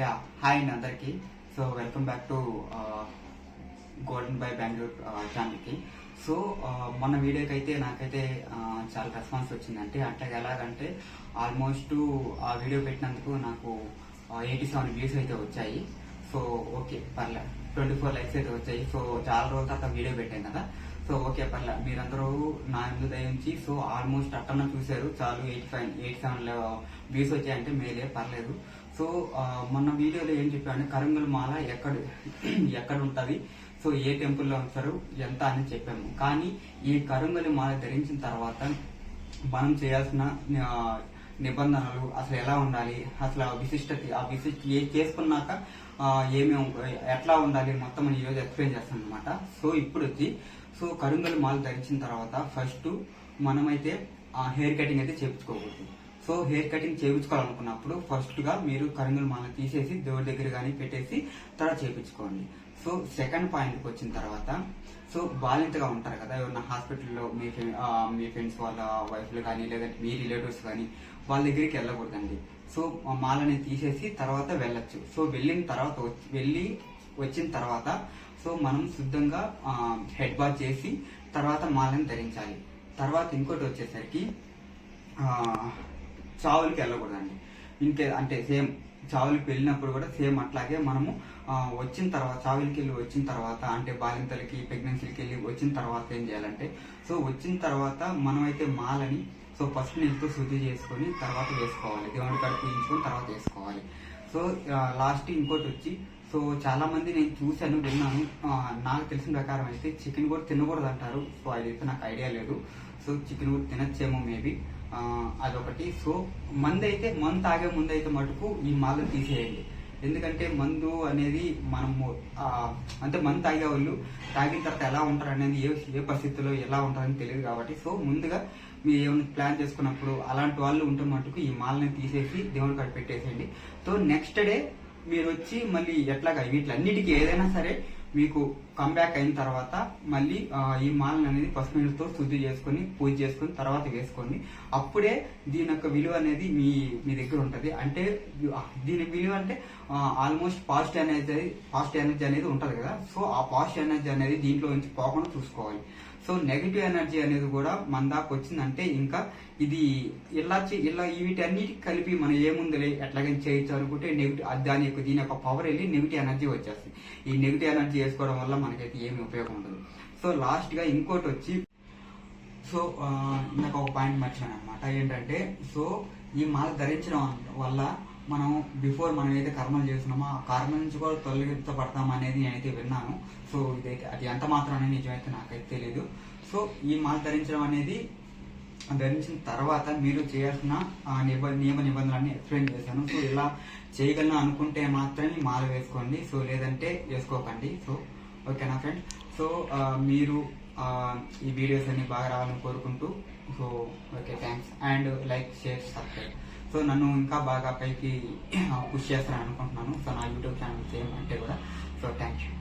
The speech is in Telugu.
యా హాయ్ అండి అందరికీ. So welcome back to golden by Bengaluru ఛానల్కి. సో మొన్న వీడియోకి అయితే నాకైతే చాలా రెస్పాన్స్ వచ్చిందంటే అంటే ఎలాగంటే ఆల్మోస్ట్ ఆ వీడియో పెట్టినందుకు నాకు 87 వ్యూస్ అయితే వచ్చాయి. సో ఓకే పర్లే, 24 లైక్స్ అయితే వచ్చాయి. సో చాలా రోజుల తర్వాత వీడియో పెట్టాను కదా. సో ఓకే పర్లే, మీరందరూ నా ముందు దయించి సో ఆల్మోస్ట్ అట్టన్నా చూశారు, చాలు 87 వ్యూస్ వచ్చాయంటే మేలే, పర్లేదు. సో మొన్న వీడియోలో ఏం చెప్పాను, కరంగుల మాల ఎక్కడ ఉంటుంది, సో ఏ టెంపుల్లో ఉంచారు ఎంత అని చెప్పాము. కానీ ఈ కరంగుల మాల ధరించిన తర్వాత మనం చేయాల్సిన నిబంధనలు అసలు ఎలా ఉండాలి, అసలు ఆ విశిష్ట చేసుకున్నాక ఎట్లా ఉండాలి మొత్తం ఈ రోజు ఎక్స్ప్లెయిన్ చేస్తాను అనమాట. సో ఇప్పుడు వచ్చి సో కరంగుల మాల ధరించిన తర్వాత ఫస్ట్ మనమైతే హెయిర్ కటింగ్ అయితే చేయించుకోకూడదు. సో హెయిర్ కటింగ్ చేయించుకోవాలనుకున్నప్పుడు ఫస్ట్ గా మీరు కరంగుల మాల తీసేసి దేవుడి దగ్గర కానీ పెట్టేసి తర్వాత చేయించుకోండి. సో సెకండ్ పాయింట్కి వచ్చిన తర్వాత సో బాలింతగా ఉంటారు కదా, ఎవరన్నా హాస్పిటల్లో మీ ఫ్రెండ్స్ వాళ్ళ వైఫ్లు కానీ లేదంటే మీ రిలేటివ్స్ కానీ వాళ్ళ దగ్గరికి వెళ్ళకూడదండి. సో మాలని తీసేసి తర్వాత వెళ్ళొచ్చు. సో వచ్చిన తర్వాత సో మనం శుద్ధంగా హెడ్ బాత్ చేసి తర్వాత మాలని ధరించాలి. తర్వాత ఇంకోటి వచ్చేసరికి చావులకి వెళ్ళకూడదండి. అంటే సేమ్ చావులకి వెళ్ళినప్పుడు కూడా సేమ్ అట్లాగే మనము వచ్చిన తర్వాత చావులకి వెళ్ళి వచ్చిన తర్వాత అంటే బాలింతలకి ప్రెగ్నెన్సీలకి వెళ్ళి వచ్చిన తర్వాత ఏం చేయాలంటే సో వచ్చిన తర్వాత మనమైతే మాలని సో ఫస్ట్ నీళ్ళతో శుద్ధి చేసుకొని తర్వాత వేసుకోవాలి, దేవుడి కాడ పూజించుకొని తర్వాత వేసుకోవాలి. సో లాస్ట్ ఇంకోటి వచ్చి సో చాలా మంది నేను చూశాను, విన్నాను, నాకు తెలిసిన ప్రకారం అయితే చికెన్ కూడా తినకూడదు అంటారు. సో అదైతే నాకు ఐడియా లేదు. సో చికెన్ కూడా తినచ్చేమో మేబీ, అదొకటి. సో మందు తాగే ముందు అయితే మటుకు ఈ మాలను తీసేయండి. ఎందుకంటే మందు అనేది మనము అంటే మందు తాగే వాళ్ళు తాగిన తర్వాత ఎలా ఉంటారు అనేది ఏ పరిస్థితుల్లో ఎలా ఉంటారని తెలియదు కాబట్టి సో ముందుగా మీరు ఏమైనా ప్లాన్ చేసుకున్నప్పుడు అలాంటి వాళ్ళు ఉంటే మటుకు ఈ మాలని తీసేసి దేవుడి కాడ పెట్టేసేయండి. సో నెక్స్ట్ డే మీరు వచ్చి మళ్ళీ ఎట్లాగా వీటిలన్నిటికీ ఏదైనా సరే మీకు కంబ్యాక్ అయిన తర్వాత మళ్ళీ ఈ మాలను అనేది పసుపు నీళ్ళతో శుద్ధి చేసుకుని పూజ చేసుకుని తర్వాత వేసుకోండి. అప్పుడే దీని యొక్క విలువ అనేది మీ దగ్గర ఉంటుంది. అంటే దీని విలువ అంటే ఆల్మోస్ట్ పాజిటివ్ ఎనర్జీ అనేది ఉంటుంది కదా. సో ఆ పాజిటివ్ ఎనర్జీ అనేది దీంట్లో నుంచి పోకుండా చూసుకోవాలి. సో నెగిటివ్ ఎనర్జీ అనేది కూడా మన దాకా వచ్చిందంటే ఇంకా ఇది ఇలా వీటన్నిటికి కలిపి మనం ఏముందిలే ఎట్లాగైనా చేయొచ్చు అనుకుంటే దీని యొక్క పవర్ వెళ్ళి నెగిటివ్ ఎనర్జీ వచ్చేస్తుంది. ఈ నెగిటివ్ ఎనర్జీ వేసుకోవడం వల్ల మనకైతే ఏమి ఉపయోగం ఉండదు. సో లాస్ట్ గా ఇంకోటి వచ్చి సో నాకు ఒక పాయింట్ మర్చిపోయాను అనమాట. ఏంటంటే సో ఈ మాల ధరించడం వల్ల మనం మనం ఏదైతే కర్మలు చేస్తున్నామో ఆ కర్మ నుంచి కూడా తొలగించబడతాం అనేది నేనైతే విన్నాను. సో ఇదైతే అది ఎంత మాత్రం అనేది నిజమైతే నాకైతే తెలియదు. సో ఈ మాల ధరించిన తర్వాత మీరు చేయాల్సిన నియమ నిబంధనలన్నీ ఎక్స్ప్లెయిన్ చేశాను. సో ఇలా చేయగలను అనుకుంటే మాత్రమే మాల వేసుకోండి, సో లేదంటే వేసుకోకండి. సో ఓకేనా ఫ్రెండ్స్. సో మీరు ఈ వీడియోస్ అన్ని బాగా రావాలని కోరుకుంటూ so okay thanks and like share subscribe. So నన్ను ఇంకా బాగా పైకి పుష్ చేస్తారని అనుకుంటున్నాను. సో నా యూట్యూబ్ ఛానల్ సేమ్ అంటే కూడా. So thank you.